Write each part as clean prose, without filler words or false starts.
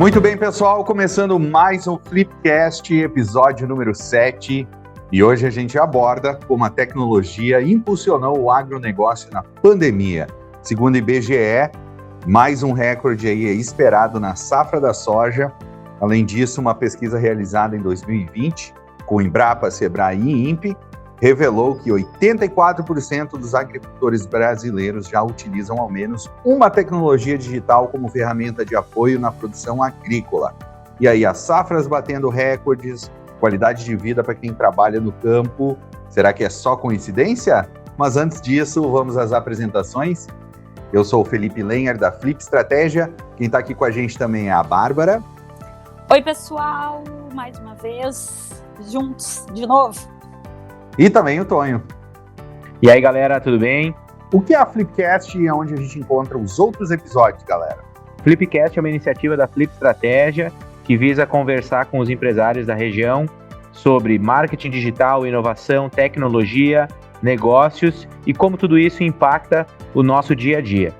Muito bem, pessoal, começando mais um Flipcast, episódio número 7. E hoje a gente aborda como a tecnologia impulsionou o agronegócio na pandemia. Segundo o IBGE, mais um recorde aí esperado na safra da soja. Além disso, uma pesquisa realizada em 2020 com Embrapa, Sebrae e INPE revelou que 84% dos agricultores brasileiros já utilizam ao menos uma tecnologia digital como ferramenta de apoio na produção agrícola. E aí, as safras batendo recordes, qualidade de vida para quem trabalha no campo, será que é só coincidência? Mas antes disso, vamos às apresentações. Eu sou o Felipe Lenhar, da Flip Estratégia. Quem está aqui com a gente também é a Bárbara. Oi, pessoal, mais uma vez, juntos de novo. E também o Tonho. E aí, galera, tudo bem? O que é a Flipcast e onde a gente encontra os outros episódios, galera? Flipcast é uma iniciativa da Flip Estratégia que visa conversar com os empresários da região sobre marketing digital, inovação, tecnologia, negócios e como tudo isso impacta o nosso dia a dia.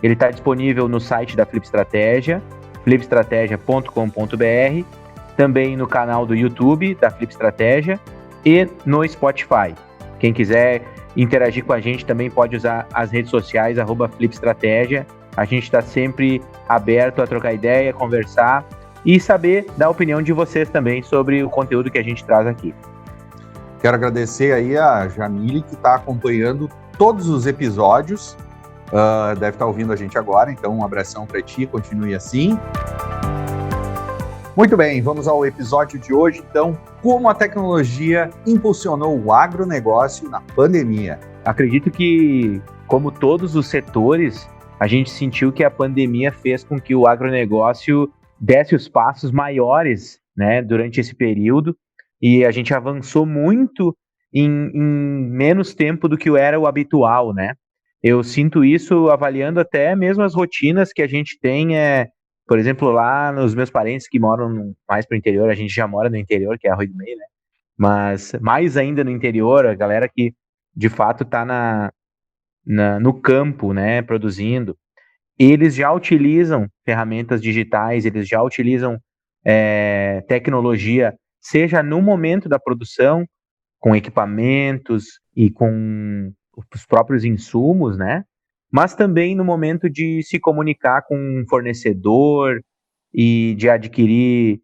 Ele está disponível no site da Flip Estratégia, flipstrategia.com.br, também no canal do YouTube da Flip Estratégia e no Spotify. Quem quiser interagir com a gente também pode usar as redes sociais, @FlipEstratégia. A gente está sempre aberto a trocar ideia, conversar e saber da opinião de vocês também sobre o conteúdo que a gente traz aqui. Quero agradecer aí a Jamile, que está acompanhando todos os episódios. Deve estar ouvindo a gente agora, então um abração para ti, continue assim. Muito bem, vamos ao episódio de hoje, então, como a tecnologia impulsionou o agronegócio na pandemia. Acredito que, como todos os setores, a gente sentiu que a pandemia fez com que o agronegócio desse os passos maiores, né, durante esse período, e a gente avançou muito em menos tempo do que era o habitual, né? Eu sinto isso avaliando até mesmo as rotinas que a gente tem, por exemplo, lá nos meus parentes que moram mais para o interior, a gente já mora no interior, que é Arroio do Meio, né? Mas mais ainda no interior, a galera que de fato está no campo, né, produzindo, eles já utilizam ferramentas digitais, eles já utilizam tecnologia, seja no momento da produção, com equipamentos e com os próprios insumos, né? Mas também no momento de se comunicar com um fornecedor e de adquirir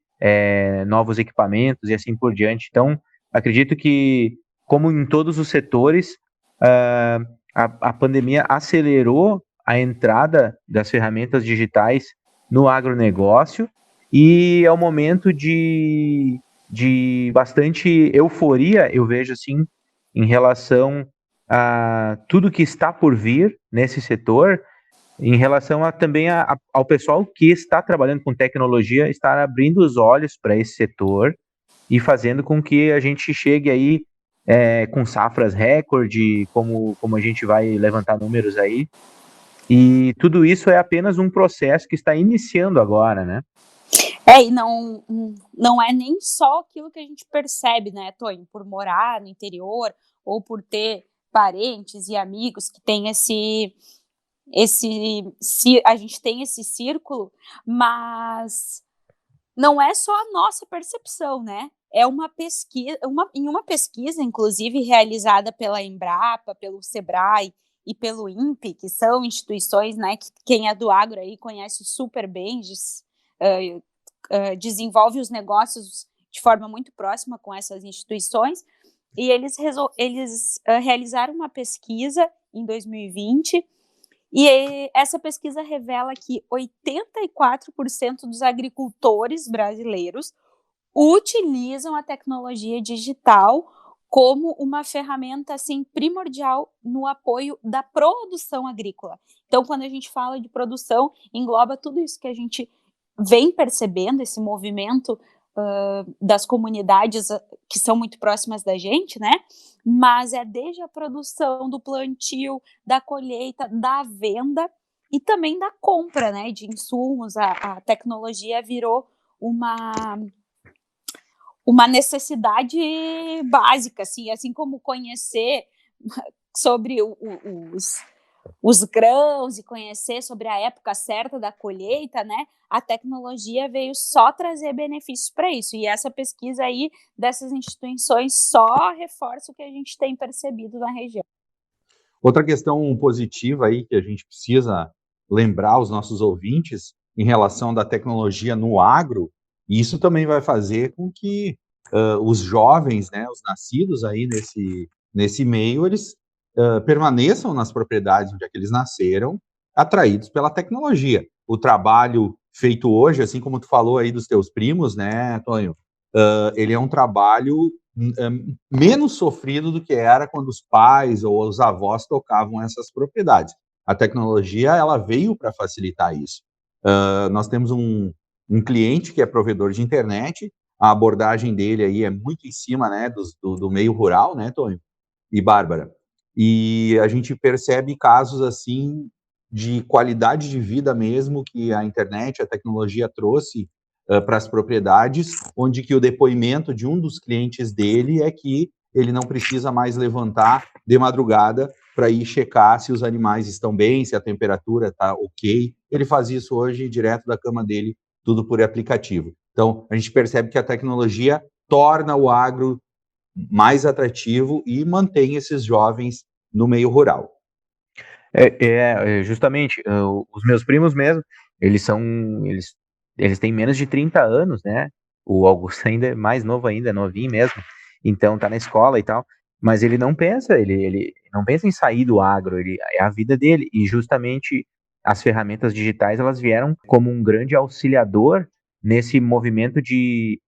novos equipamentos e assim por diante. Então, acredito que, como em todos os setores, a pandemia acelerou a entrada das ferramentas digitais no agronegócio e é um momento de bastante euforia, eu vejo assim, em relação a tudo que está por vir nesse setor, em relação também ao pessoal que está trabalhando com tecnologia, estar abrindo os olhos para esse setor e fazendo com que a gente chegue aí com safras recorde, como a gente vai levantar números aí. E tudo isso é apenas um processo que está iniciando agora, né? E não é nem só aquilo que a gente percebe, né, Tonho, por morar no interior ou por ter parentes e amigos que têm a gente tem esse círculo, mas não é só a nossa percepção, né? É uma pesquisa, em uma pesquisa, inclusive, realizada pela Embrapa, pelo Sebrae e pelo INPE, que são instituições, né, que quem é do agro aí conhece super bem, desenvolve os negócios de forma muito próxima com essas instituições, e eles realizaram uma pesquisa em 2020, e essa pesquisa revela que 84% dos agricultores brasileiros utilizam a tecnologia digital como uma ferramenta assim, primordial no apoio da produção agrícola. Então, quando a gente fala de produção, engloba tudo isso que a gente vem percebendo, esse movimento das comunidades que são muito próximas da gente, né? Mas é desde a produção, do plantio, da colheita, da venda e também da compra, né, de insumos. A tecnologia virou uma necessidade básica, assim como conhecer sobre os grãos e conhecer sobre a época certa da colheita, né, a tecnologia veio só trazer benefícios para isso. E essa pesquisa aí dessas instituições só reforça o que a gente tem percebido na região. Outra questão positiva aí que a gente precisa lembrar aos nossos ouvintes em relação da tecnologia no agro, e isso também vai fazer com que os jovens, né, os nascidos aí nesse meio, eles permaneçam nas propriedades onde é que eles nasceram, atraídos pela tecnologia. O trabalho feito hoje, assim como tu falou aí dos teus primos, né, Tonho, ele é um trabalho menos sofrido do que era quando os pais ou os avós tocavam essas propriedades. A tecnologia, ela veio para facilitar isso. Nós temos um cliente que é provedor de internet, a abordagem dele aí é muito em cima, né, do meio rural, né, Tonho e Bárbara? E a gente percebe casos, assim, de qualidade de vida mesmo que a internet, a tecnologia trouxe para as propriedades, onde que o depoimento de um dos clientes dele é que ele não precisa mais levantar de madrugada para ir checar se os animais estão bem, se a temperatura está ok. Ele faz isso hoje direto da cama dele, tudo por aplicativo. Então, a gente percebe que a tecnologia torna o agro mais atrativo e mantém esses jovens no meio rural. Justamente, os meus primos mesmo, eles têm menos de 30 anos, né? O Augusto ainda é mais novo ainda, novinho mesmo, então tá na escola e tal, mas ele não pensa em sair do agro, é a vida dele, e justamente as ferramentas digitais, elas vieram como um grande auxiliador nesse movimento de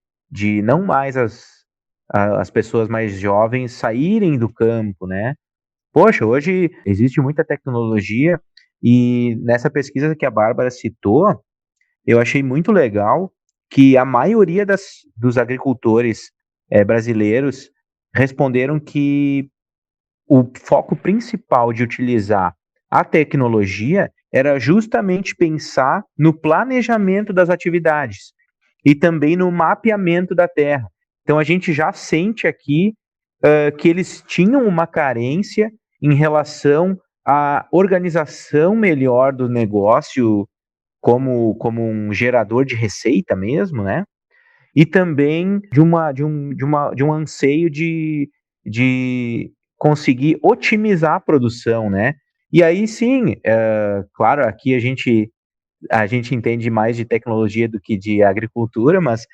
não mais as pessoas mais jovens saírem do campo, né? Poxa, hoje existe muita tecnologia e nessa pesquisa que a Bárbara citou, eu achei muito legal que a maioria dos agricultores brasileiros responderam que o foco principal de utilizar a tecnologia era justamente pensar no planejamento das atividades e também no mapeamento da terra. Então a gente já sente aqui que eles tinham uma carência em relação à organização melhor do negócio como um gerador de receita mesmo, né? E também de um anseio de conseguir otimizar a produção, né? E aí sim, claro, aqui a gente entende mais de tecnologia do que de agricultura, mas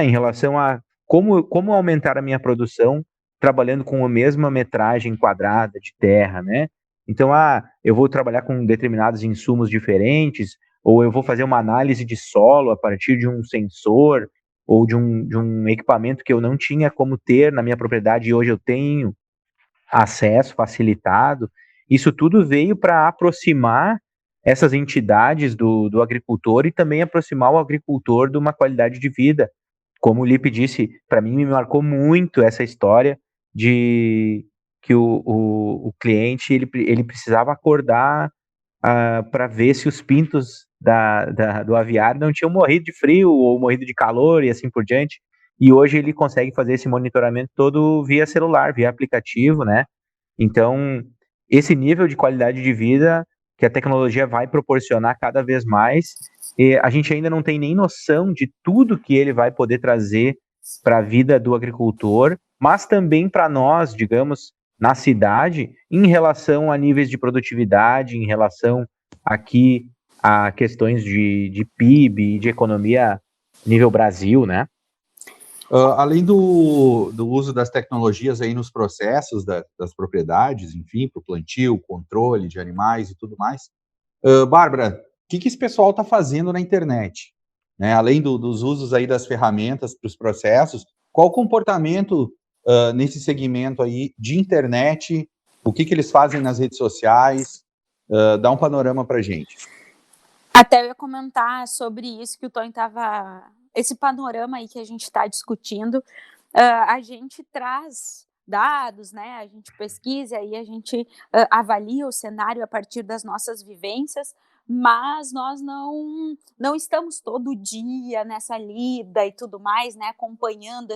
em relação a como aumentar a minha produção trabalhando com a mesma metragem quadrada de terra, né? Então, eu vou trabalhar com determinados insumos diferentes, ou eu vou fazer uma análise de solo a partir de um sensor, ou de um equipamento que eu não tinha como ter na minha propriedade e hoje eu tenho acesso facilitado. Isso tudo veio para aproximar essas entidades do agricultor e também aproximar o agricultor de uma qualidade de vida. Como o Lipe disse, para mim me marcou muito essa história de que o cliente ele precisava acordar para ver se os pintos do aviário não tinham morrido de frio ou morrido de calor e assim por diante. E hoje ele consegue fazer esse monitoramento todo via celular, via aplicativo, né? Então, esse nível de qualidade de vida que a tecnologia vai proporcionar cada vez mais, e a gente ainda não tem nem noção de tudo que ele vai poder trazer para a vida do agricultor, mas também para nós, digamos, na cidade, em relação a níveis de produtividade, em relação aqui a questões de PIB, de economia nível Brasil, né? Além do uso das tecnologias aí nos processos das propriedades, enfim, para o plantio, controle de animais e tudo mais, Bárbara, o que esse pessoal está fazendo na internet? Né? Além dos usos aí das ferramentas para os processos, qual o comportamento nesse segmento aí de internet? O que eles fazem nas redes sociais? Dá um panorama para a gente. Até eu ia comentar sobre isso que o Tony estava... Esse panorama aí que a gente está discutindo, a gente traz dados, né? A gente pesquisa e a gente avalia o cenário a partir das nossas vivências, mas nós não estamos todo dia nessa lida e tudo mais, né, acompanhando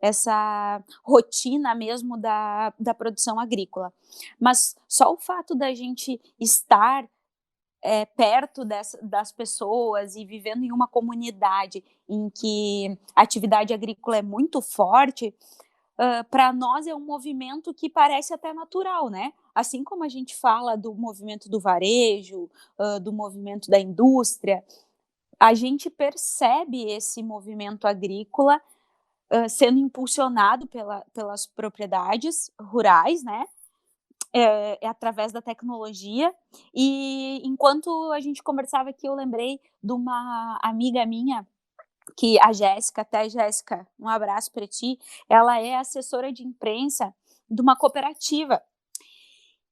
essa rotina mesmo da produção agrícola. Mas só o fato da gente estar perto das pessoas e vivendo em uma comunidade em que a atividade agrícola é muito forte, para nós é um movimento que parece até natural, né? Assim como a gente fala do movimento do varejo, do movimento da indústria, a gente percebe esse movimento agrícola sendo impulsionado pelas propriedades rurais, né? Através da tecnologia. E enquanto a gente conversava aqui, eu lembrei de uma amiga minha, que a Jéssica, até Jéssica, um abraço para ti, ela é assessora de imprensa de uma cooperativa.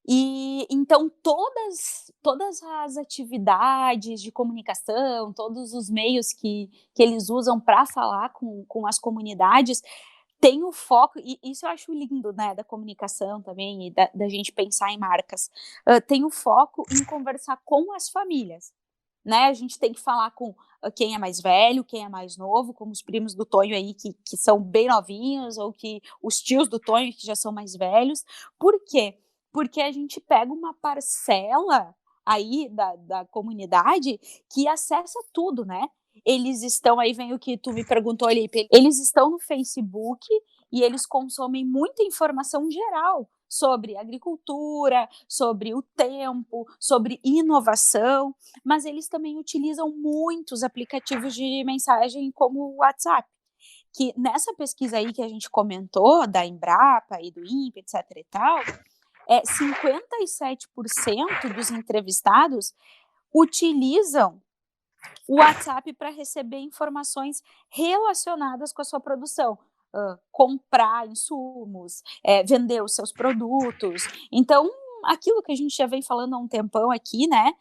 E então todas as atividades de comunicação, todos os meios que eles usam para falar com as comunidades, tem o foco, e isso eu acho lindo, né, da comunicação também, e da gente pensar em marcas, tem o foco em conversar com as famílias, né, a gente tem que falar com quem é mais velho, quem é mais novo, como os primos do Tonho aí, que são bem novinhos, ou que os tios do Tonho, que já são mais velhos. Por quê? Porque a gente pega uma parcela aí da comunidade que acessa tudo, né? Eles estão, aí vem o que tu me perguntou, Lipe, eles estão no Facebook e eles consomem muita informação geral sobre agricultura, sobre o tempo, sobre inovação, mas eles também utilizam muitos aplicativos de mensagem como o WhatsApp, que nessa pesquisa aí que a gente comentou, da Embrapa e do INPE, etc e tal, 57% dos entrevistados utilizam o WhatsApp para receber informações relacionadas com a sua produção, comprar insumos, vender os seus produtos. Então, aquilo que a gente já vem falando há um tempão aqui, né?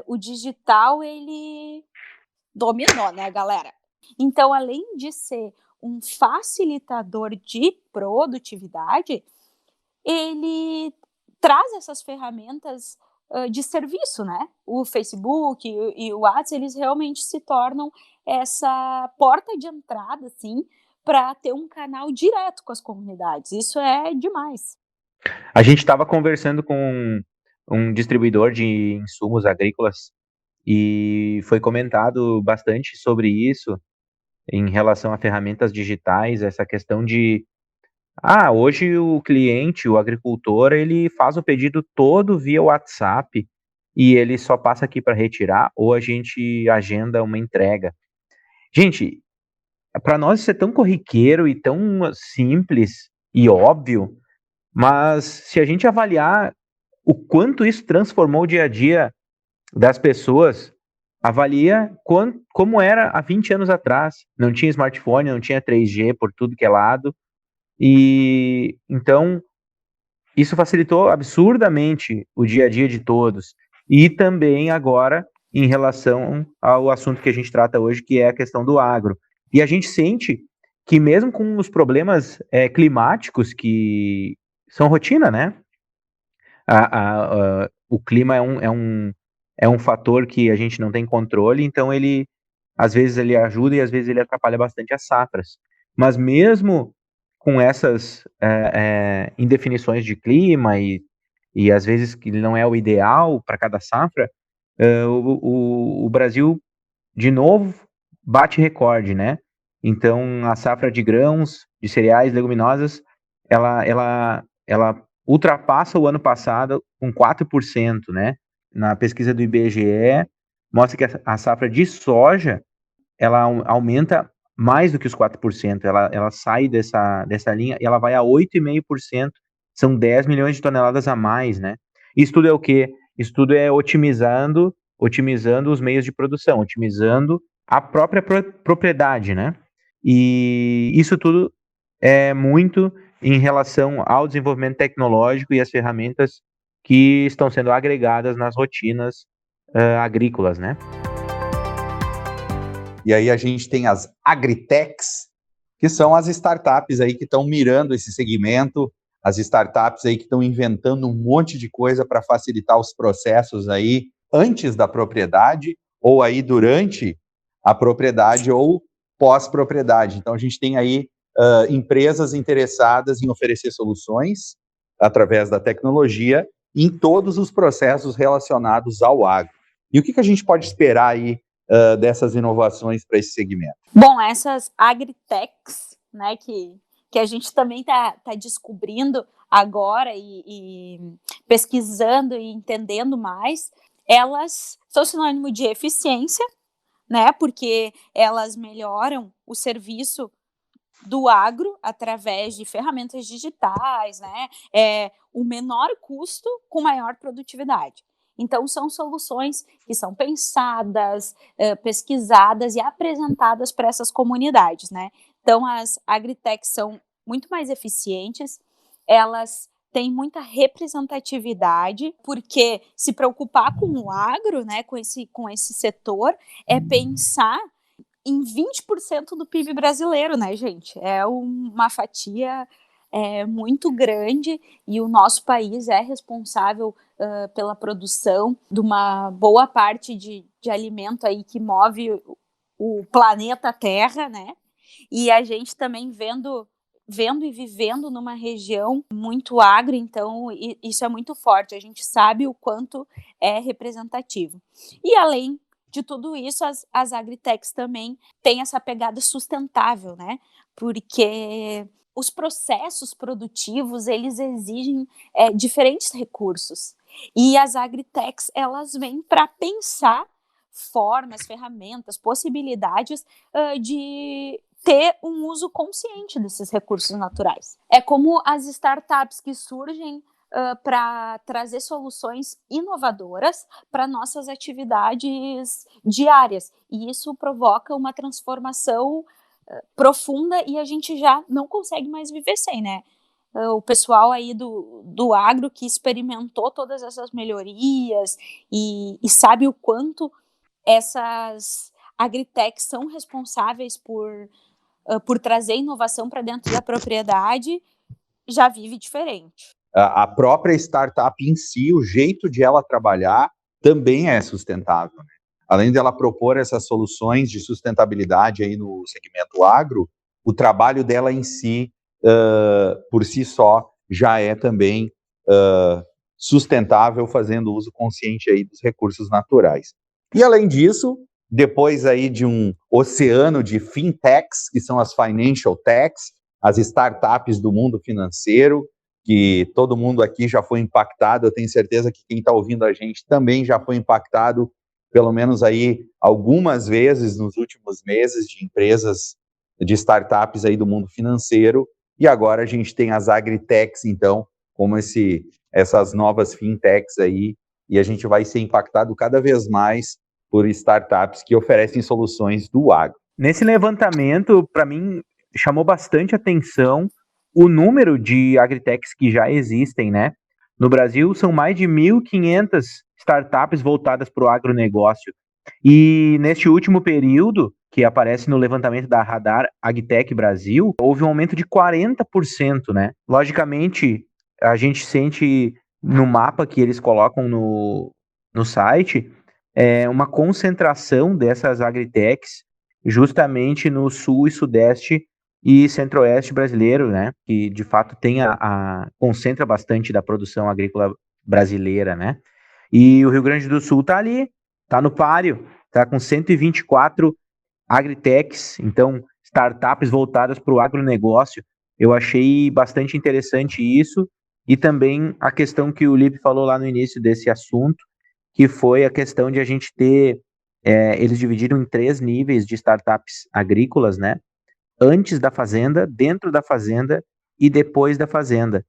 O digital, ele dominou, né, galera? Então, além de ser um facilitador de produtividade, ele traz essas ferramentas de serviço, né? O Facebook e o WhatsApp, eles realmente se tornam essa porta de entrada, assim, para ter um canal direto com as comunidades. Isso é demais. A gente estava conversando com um distribuidor de insumos agrícolas e foi comentado bastante sobre isso em relação a ferramentas digitais, essa questão de hoje o cliente, o agricultor, ele faz o pedido todo via WhatsApp e ele só passa aqui para retirar ou a gente agenda uma entrega. Gente, para nós isso é tão corriqueiro e tão simples e óbvio, mas se a gente avaliar o quanto isso transformou o dia a dia das pessoas, avalia como era há 20 anos atrás. Não tinha smartphone, não tinha 3G por tudo que é lado. E então isso facilitou absurdamente o dia a dia de todos. E também agora em relação ao assunto que a gente trata hoje, que é a questão do agro. E a gente sente que mesmo com os problemas climáticos que são rotina, né? O clima é um fator que a gente não tem controle, então ele às vezes ele ajuda e às vezes ele atrapalha bastante as safras. Mas mesmo com essas indefinições de clima e às vezes que não é o ideal para cada safra, o Brasil, de novo, bate recorde, né? Então, a safra de grãos, de cereais, leguminosas, ela ultrapassa o ano passado com 4%, né? Na pesquisa do IBGE, mostra que a safra de soja, ela aumenta mais do que os 4%, ela sai dessa linha e ela vai a 8,5%, são 10 milhões de toneladas a mais, né? Isso tudo é o quê? Isso tudo é otimizando os meios de produção, otimizando a própria propriedade, né? E isso tudo é muito em relação ao desenvolvimento tecnológico e as ferramentas que estão sendo agregadas nas rotinas agrícolas, né? E aí a gente tem as agritechs, que são as startups aí que estão mirando esse segmento, as startups aí que estão inventando um monte de coisa para facilitar os processos aí antes da propriedade, ou aí durante a propriedade ou pós-propriedade. Então, a gente tem aí empresas interessadas em oferecer soluções através da tecnologia em todos os processos relacionados ao agro. E o que a gente pode esperar aí dessas inovações para esse segmento? Bom, essas agritechs, né, que a gente também está descobrindo agora e pesquisando e entendendo mais, elas são sinônimo de eficiência, né, porque elas melhoram o serviço do agro através de ferramentas digitais, né, o menor custo com maior produtividade. Então, são soluções que são pensadas, pesquisadas e apresentadas para essas comunidades, né? Então, as agritechs são muito mais eficientes, elas têm muita representatividade, porque se preocupar com o agro, né, com esse setor, é pensar em 20% do PIB brasileiro, né, gente? É uma fatia muito grande e o nosso país é responsável pela produção de uma boa parte de alimento aí que move o planeta Terra, né? E a gente também vendo e vivendo numa região muito agro, então isso é muito forte, a gente sabe o quanto é representativo. E além de tudo isso, as agritechs também têm essa pegada sustentável, né? Porque os processos produtivos, eles exigem diferentes recursos. E as agritechs, elas vêm para pensar formas, ferramentas, possibilidades de ter um uso consciente desses recursos naturais. É como as startups que surgem para trazer soluções inovadoras para nossas atividades diárias. E isso provoca uma transformação profunda e a gente já não consegue mais viver sem, né? O pessoal aí do agro que experimentou todas essas melhorias e sabe o quanto essas agritechs são responsáveis por trazer inovação para dentro da propriedade, já vive diferente. A própria startup em si, o jeito de ela trabalhar também é sustentável, né? Além dela propor essas soluções de sustentabilidade aí no segmento agro, o trabalho dela em si, por si só, já é também sustentável, fazendo uso consciente aí dos recursos naturais. E além disso, depois aí de um oceano de fintechs, que são as financial techs, as startups do mundo financeiro, que todo mundo aqui já foi impactado, eu tenho certeza que quem está ouvindo a gente também já foi impactado, pelo menos aí algumas vezes nos últimos meses, de empresas, de startups aí do mundo financeiro, e agora a gente tem as agritechs, então, como essas novas fintechs aí, e a gente vai ser impactado cada vez mais por startups que oferecem soluções do agro. Nesse levantamento, para mim, chamou bastante atenção o número de agritechs que já existem, né? No Brasil, são mais de 1.500 startups voltadas para o agronegócio. E neste último período, que aparece no levantamento da Radar Agtech Brasil, houve um aumento de 40%, né? Logicamente, a gente sente no mapa que eles colocam no site uma concentração dessas agritechs justamente no sul e sudeste e centro-oeste brasileiro, né? Que de fato tem concentra bastante da produção agrícola brasileira, né? E o Rio Grande do Sul tá ali, tá no páreo, tá com 124 agritechs, então startups voltadas para o agronegócio. Eu achei bastante interessante isso, e também a questão que o Lipe falou lá no início desse assunto, que foi a questão de a gente ter, eles dividiram em 3 níveis de startups agrícolas, né? Antes da fazenda, dentro da fazenda e depois da fazenda.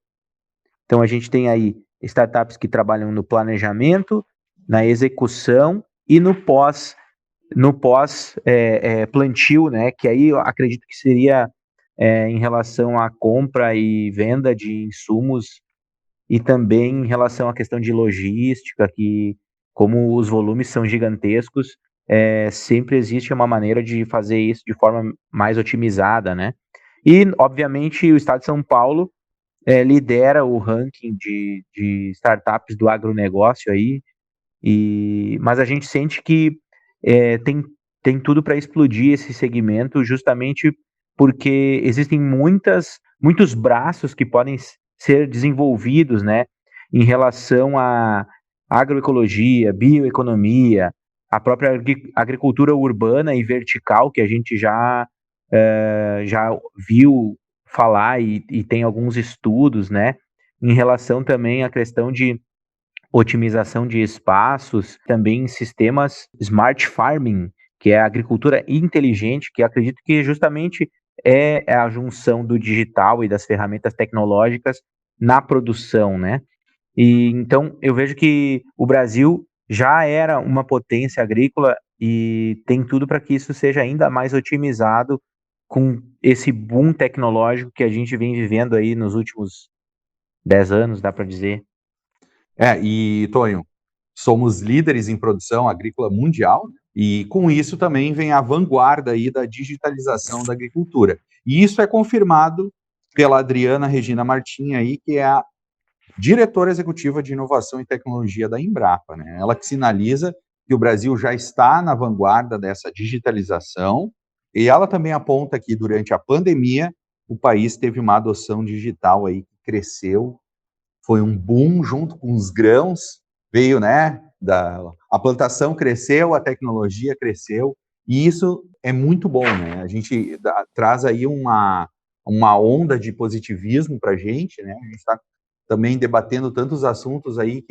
Então a gente tem aí startups que trabalham no planejamento, na execução e no pós plantio, né? Que aí eu acredito que seria em relação à compra e venda de insumos e também em relação à questão de logística, que como os volumes são gigantescos, sempre existe uma maneira de fazer isso de forma mais otimizada, né? E, obviamente, o Estado de São Paulo lidera o ranking de startups do agronegócio aí, Mas a gente sente que tem tudo para explodir esse segmento, justamente porque existem muitos braços que podem ser desenvolvidos, né, em relação à agroecologia, bioeconomia, a própria agricultura urbana e vertical, que a gente já viu falar e tem alguns estudos, né, em relação também à questão de otimização de espaços, também sistemas smart farming, que é a agricultura inteligente, que acredito que justamente é a junção do digital e das ferramentas tecnológicas na produção, né? E então eu vejo que o Brasil já era uma potência agrícola e tem tudo para que isso seja ainda mais otimizado com esse boom tecnológico que a gente vem vivendo aí nos últimos 10 anos, dá para dizer. E Tonho, somos líderes em produção agrícola mundial, e com isso também vem a vanguarda aí da digitalização da agricultura. E isso é confirmado pela Adriana Regina Martim aí, que é a diretora executiva de inovação e tecnologia da Embrapa, né? Ela que sinaliza que o Brasil já está na vanguarda dessa digitalização, e ela também aponta que durante a pandemia o país teve uma adoção digital aí que cresceu, foi um boom junto com os grãos, veio, né, a plantação cresceu, a tecnologia cresceu, e isso é muito bom, né? A gente traz aí uma onda de positivismo para a gente, né? A gente está também debatendo tantos assuntos aí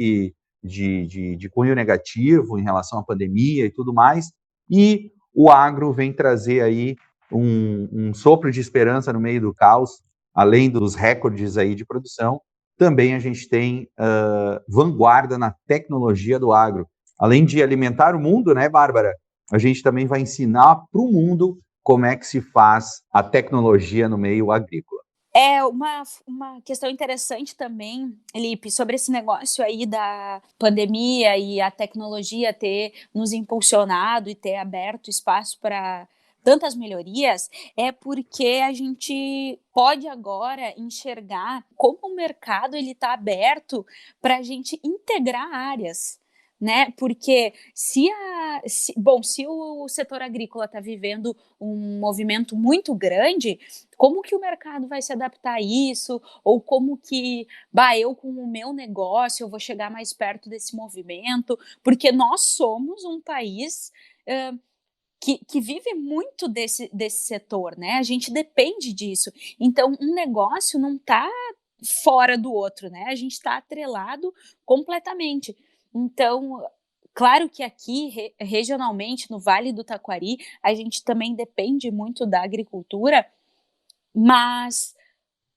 de cunho negativo em relação à pandemia e tudo mais, e o agro vem trazer aí um sopro de esperança no meio do caos, além dos recordes aí de produção. Também a gente tem vanguarda na tecnologia do agro. Além de alimentar o mundo, né, Bárbara? A gente também vai ensinar para o mundo como é que se faz a tecnologia no meio agrícola. É uma questão interessante também, Lipe, sobre esse negócio aí da pandemia e a tecnologia ter nos impulsionado e ter aberto espaço para tantas melhorias, é porque a gente pode agora enxergar como o mercado ele está aberto para a gente integrar áreas, né? Porque se o setor agrícola está vivendo um movimento muito grande, como que o mercado vai se adaptar a isso? Ou como que, eu com o meu negócio, eu vou chegar mais perto desse movimento? Porque nós somos um país que vive muito desse setor, né? A gente depende disso. Então, um negócio não está fora do outro, né? A gente está atrelado completamente. Então, claro que aqui, regionalmente, no Vale do Taquari, a gente também depende muito da agricultura, mas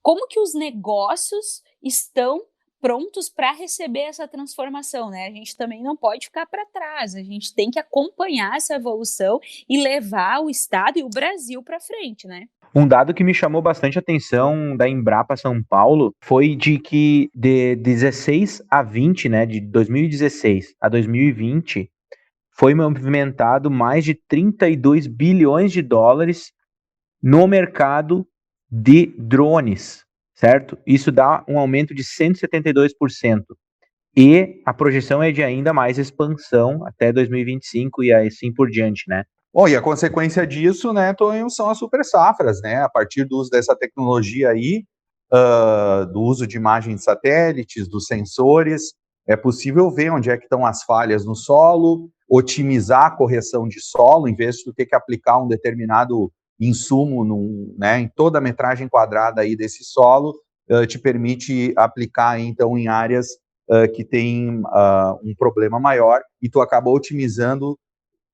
como que os negócios estão prontos para receber essa transformação, né? A gente também não pode ficar para trás, a gente tem que acompanhar essa evolução e levar o Estado e o Brasil para frente, né? Um dado que me chamou bastante atenção da Embrapa São Paulo foi de que de 16 a 20, né, de 2016 a 2020, foi movimentado mais de 32 bilhões de dólares no mercado de drones, certo? Isso dá um aumento de 172%. E a projeção é de ainda mais expansão até 2025 e assim por diante, né? E a consequência disso, né, Tonho, são as super safras, né? A partir do uso dessa tecnologia aí, do uso de imagens de satélites, dos sensores, é possível ver onde é que estão as falhas no solo, otimizar a correção de solo, em vez de tu ter que aplicar um determinado insumo em toda a metragem quadrada aí desse solo, te permite aplicar, então, em áreas que tem um problema maior, e tu acaba otimizando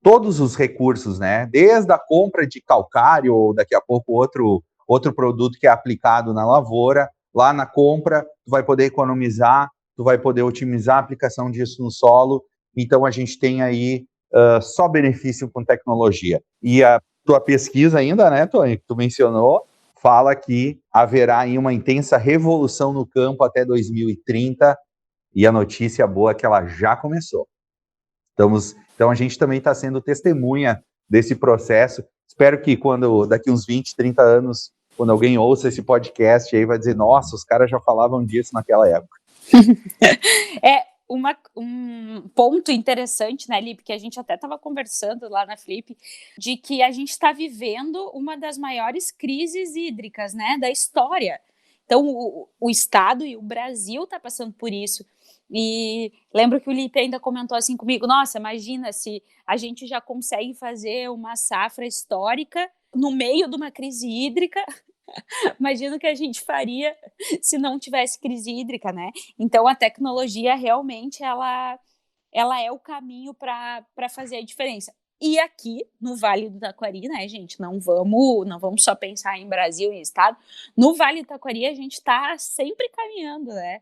todos os recursos, né? Desde a compra de calcário, ou daqui a pouco outro produto que é aplicado na lavoura, lá na compra, tu vai poder economizar, tu vai poder otimizar a aplicação disso no solo. Então, a gente tem aí só benefício com tecnologia. E a tua pesquisa ainda, né, Tony, que tu mencionou, fala que haverá aí uma intensa revolução no campo até 2030, e a notícia boa é que ela já começou. Então, a gente também está sendo testemunha desse processo. Espero que daqui uns 20, 30 anos, quando alguém ouça esse podcast aí, vai dizer, nossa, os caras já falavam disso naquela época. um ponto interessante, né, Lipe, que a gente até estava conversando lá na Flip, de que a gente está vivendo uma das maiores crises hídricas, né, da história. Então, o Estado e o Brasil está passando por isso. E lembro que o Lipe ainda comentou assim comigo, nossa, imagina se a gente já consegue fazer uma safra histórica no meio de uma crise hídrica. Imagina o que a gente faria se não tivesse crise hídrica, né? Então a tecnologia realmente ela é o caminho para fazer a diferença. E aqui no Vale do Taquari, né, gente, não vamos só pensar em Brasil e estado. No Vale do Taquari a gente está sempre caminhando, né?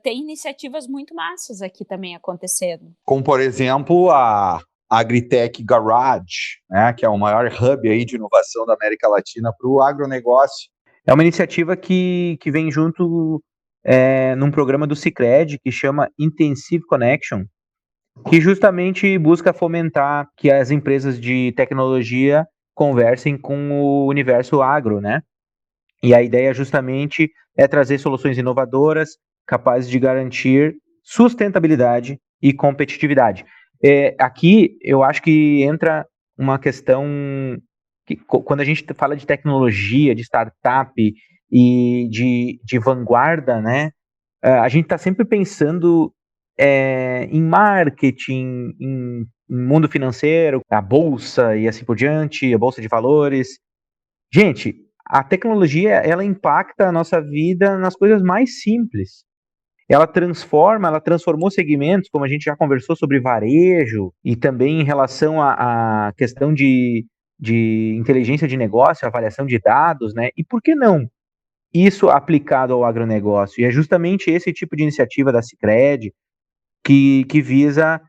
Tem iniciativas muito massas aqui também acontecendo. Como, por exemplo, a Agritech Garage, né, que é o maior hub aí de inovação da América Latina para o agronegócio. É uma iniciativa que vem junto num programa do Sicredi que chama Intensive Connection, que justamente busca fomentar que as empresas de tecnologia conversem com o universo agro, né? E a ideia justamente é trazer soluções inovadoras, capazes de garantir sustentabilidade e competitividade. Aqui eu acho que entra uma questão que, quando a gente fala de tecnologia, de startup e de vanguarda, né? A gente está sempre pensando em marketing, em mundo financeiro, a bolsa e assim por diante, a bolsa de valores. Gente, a tecnologia, ela impacta a nossa vida nas coisas mais simples. Ela transformou segmentos, como a gente já conversou sobre varejo, e também em relação à questão de inteligência de negócio, avaliação de dados, né? E por que não isso aplicado ao agronegócio? E é justamente esse tipo de iniciativa da Sicredi que visa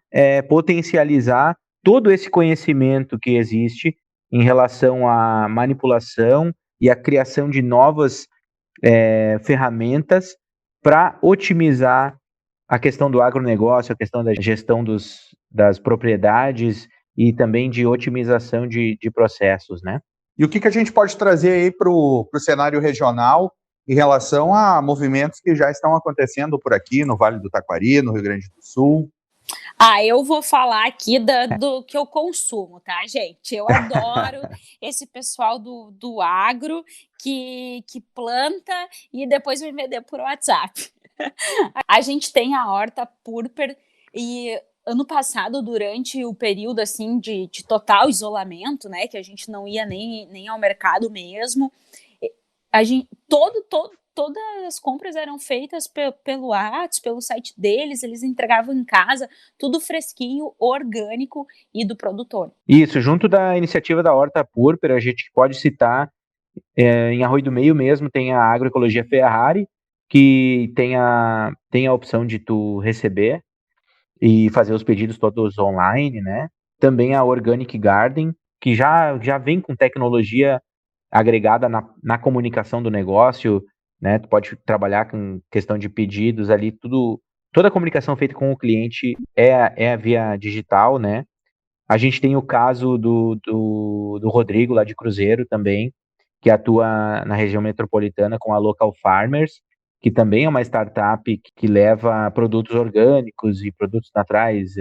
potencializar todo esse conhecimento que existe em relação à manipulação e à criação de novas ferramentas para otimizar a questão do agronegócio, a questão da gestão das propriedades e também de otimização de processos, né? E o que a gente pode trazer aí para o cenário regional em relação a movimentos que já estão acontecendo por aqui no Vale do Taquari, no Rio Grande do Sul? Eu vou falar aqui do que eu consumo, tá, gente? Eu adoro esse pessoal do agro que planta e depois me vender por WhatsApp. A gente tem a horta Purper e ano passado, durante o período assim de total isolamento, né, que a gente não ia nem ao mercado mesmo, a gente todas as compras eram feitas pelo WhatsApp, pelo site deles, eles entregavam em casa, tudo fresquinho, orgânico e do produtor. Isso, junto da iniciativa da Horta Purper, a gente pode citar em Arroio do Meio mesmo, tem a Agroecologia Ferrari, que tem a opção de tu receber e fazer os pedidos todos online, né? Também a Organic Garden, que já vem com tecnologia agregada na comunicação do negócio, né? Tu pode trabalhar com questão de pedidos ali, toda a comunicação feita com o cliente é via digital, né? A gente tem o caso do Rodrigo, lá de Cruzeiro também, que atua na região metropolitana com a Local Farmers, que também é uma startup que leva produtos orgânicos e produtos naturais,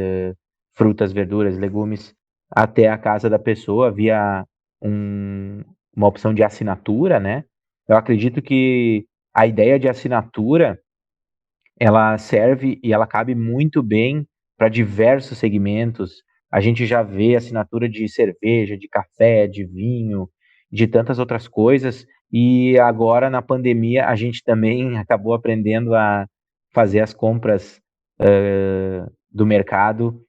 frutas, verduras, legumes, até a casa da pessoa via uma opção de assinatura, né? Eu acredito que a ideia de assinatura, ela serve e ela cabe muito bem para diversos segmentos. A gente já vê assinatura de cerveja, de café, de vinho, de tantas outras coisas, e agora na pandemia a gente também acabou aprendendo a fazer as compras do mercado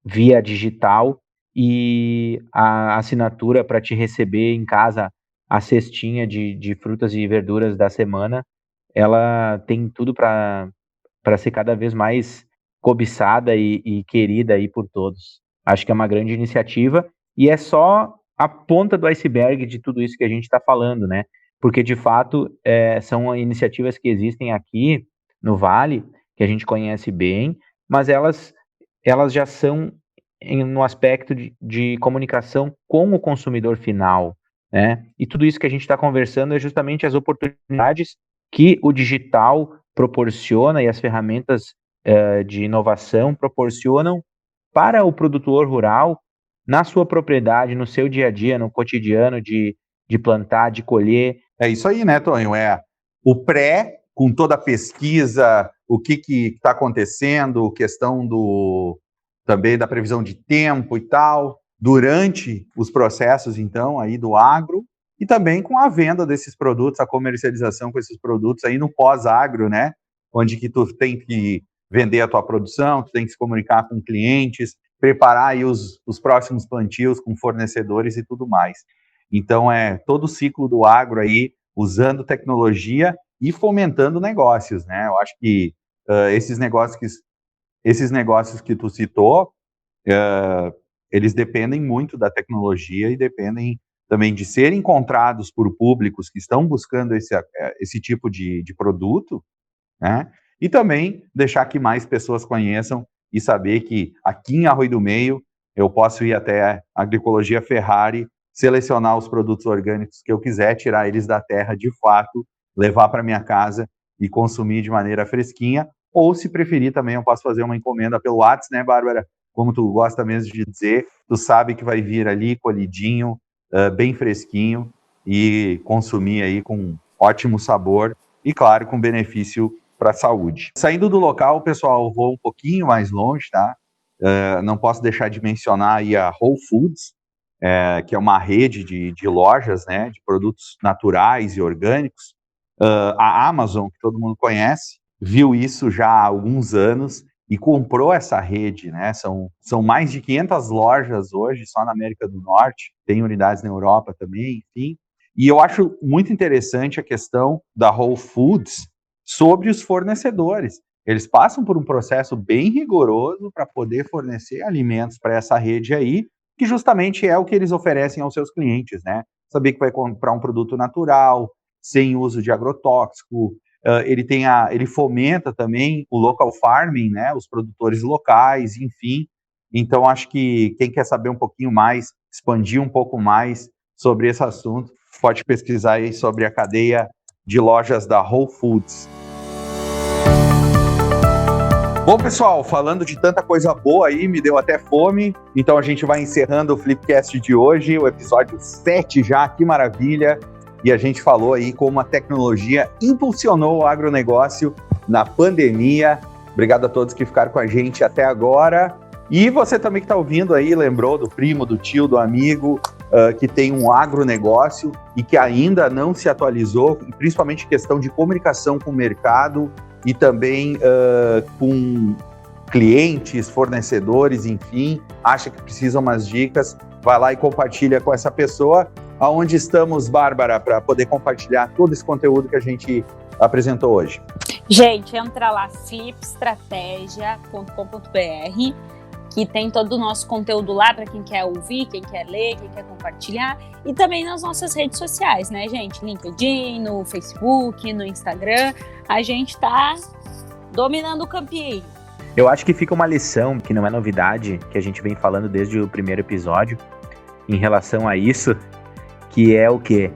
via digital, e a assinatura para te receber em casa a cestinha de frutas e verduras da semana, ela tem tudo para ser cada vez mais cobiçada e querida aí por todos. Acho que é uma grande iniciativa e é só a ponta do iceberg de tudo isso que a gente está falando, né? Porque, de fato, são iniciativas que existem aqui no Vale, que a gente conhece bem, mas elas já são no aspecto de comunicação com o consumidor final, né? E tudo isso que a gente está conversando é justamente as oportunidades que o digital proporciona e as ferramentas de inovação proporcionam para o produtor rural, na sua propriedade, no seu dia a dia, no cotidiano de plantar, de colher. É isso aí, né, Tonho? É o pré, com toda a pesquisa, o que está acontecendo, questão também da previsão de tempo e tal, durante os processos, então, aí do agro, e também com a venda desses produtos, a comercialização com esses produtos aí no pós-agro, né? Onde que tu tem que vender a tua produção, tu tem que se comunicar com clientes, preparar aí os próximos plantios com fornecedores e tudo mais. Então, é todo o ciclo do agro aí, usando tecnologia e fomentando negócios, né? Eu acho que esses negócios que tu citou, eles dependem muito da tecnologia e dependem também de serem encontrados por públicos que estão buscando esse tipo de produto, né? E também deixar que mais pessoas conheçam e saber que aqui em Arroio do Meio eu posso ir até a Agroecologia Ferrari, selecionar os produtos orgânicos que eu quiser, tirar eles da terra de fato, levar para minha casa e consumir de maneira fresquinha, ou se preferir também eu posso fazer uma encomenda pelo WhatsApp, né, Bárbara? Como tu gosta mesmo de dizer, tu sabe que vai vir ali colhidinho, bem fresquinho e consumir aí com ótimo sabor e, claro, com benefício para a saúde. Saindo do local, pessoal, vou um pouquinho mais longe, tá? Não posso deixar de mencionar aí a Whole Foods, que é uma rede de lojas, né, de produtos naturais e orgânicos. A Amazon, que todo mundo conhece, viu isso já há alguns anos e comprou essa rede, né? São mais de 500 lojas hoje, só na América do Norte, tem unidades na Europa também, enfim. E eu acho muito interessante a questão da Whole Foods sobre os fornecedores. Eles passam por um processo bem rigoroso para poder fornecer alimentos para essa rede aí, que justamente é o que eles oferecem aos seus clientes, né? Saber que vai comprar um produto natural, sem uso de agrotóxico. Ele fomenta também o local farming, né? Os produtores locais, enfim. Então, acho que quem quer saber um pouquinho mais, expandir um pouco mais sobre esse assunto, pode pesquisar aí sobre a cadeia de lojas da Whole Foods. Bom, pessoal, falando de tanta coisa boa aí, me deu até fome, então a gente vai encerrando o Flipcast de hoje, o episódio 7 já, que maravilha, e a gente falou aí como a tecnologia impulsionou o agronegócio na pandemia. Obrigado a todos que ficaram com a gente até agora, e você também que está ouvindo aí, lembrou do primo, do tio, do amigo, que tem um agronegócio e que ainda não se atualizou, principalmente questão de comunicação com o mercado, e também com clientes, fornecedores, enfim, acha que precisa umas dicas, vai lá e compartilha com essa pessoa. Aonde estamos, Bárbara, para poder compartilhar todo esse conteúdo que a gente apresentou hoje? Gente, entra lá, flipestrategia.com.br, que tem todo o nosso conteúdo lá para quem quer ouvir, quem quer ler, quem quer compartilhar, e também nas nossas redes sociais, né, gente? LinkedIn, no Facebook, no Instagram, a gente tá dominando o campinho. Eu acho que fica uma lição, que não é novidade, que a gente vem falando desde o primeiro episódio, em relação a isso, que é o quê?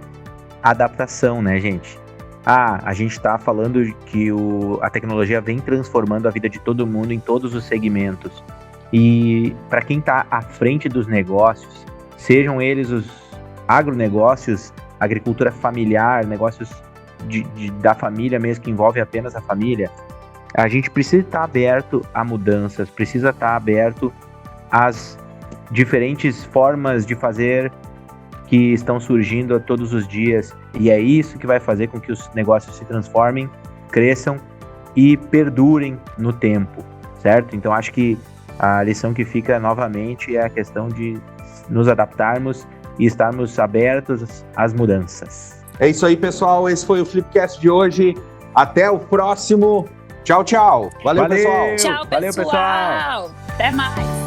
Adaptação, né, gente? A gente tá falando que a tecnologia vem transformando a vida de todo mundo em todos os segmentos. E para quem está à frente dos negócios, sejam eles os agronegócios, agricultura familiar, negócios da família mesmo, que envolve apenas a família, a gente precisa estar aberto a mudanças, precisa estar aberto às diferentes formas de fazer que estão surgindo a todos os dias. E é isso que vai fazer com que os negócios se transformem, cresçam e perdurem no tempo, certo? Então acho que a lição que fica novamente é a questão de nos adaptarmos e estarmos abertos às mudanças. É isso aí, pessoal. Esse foi o Flipcast de hoje. Até o próximo. Tchau, tchau. Valeu, pessoal. Tchau, pessoal. Valeu, pessoal. Até mais.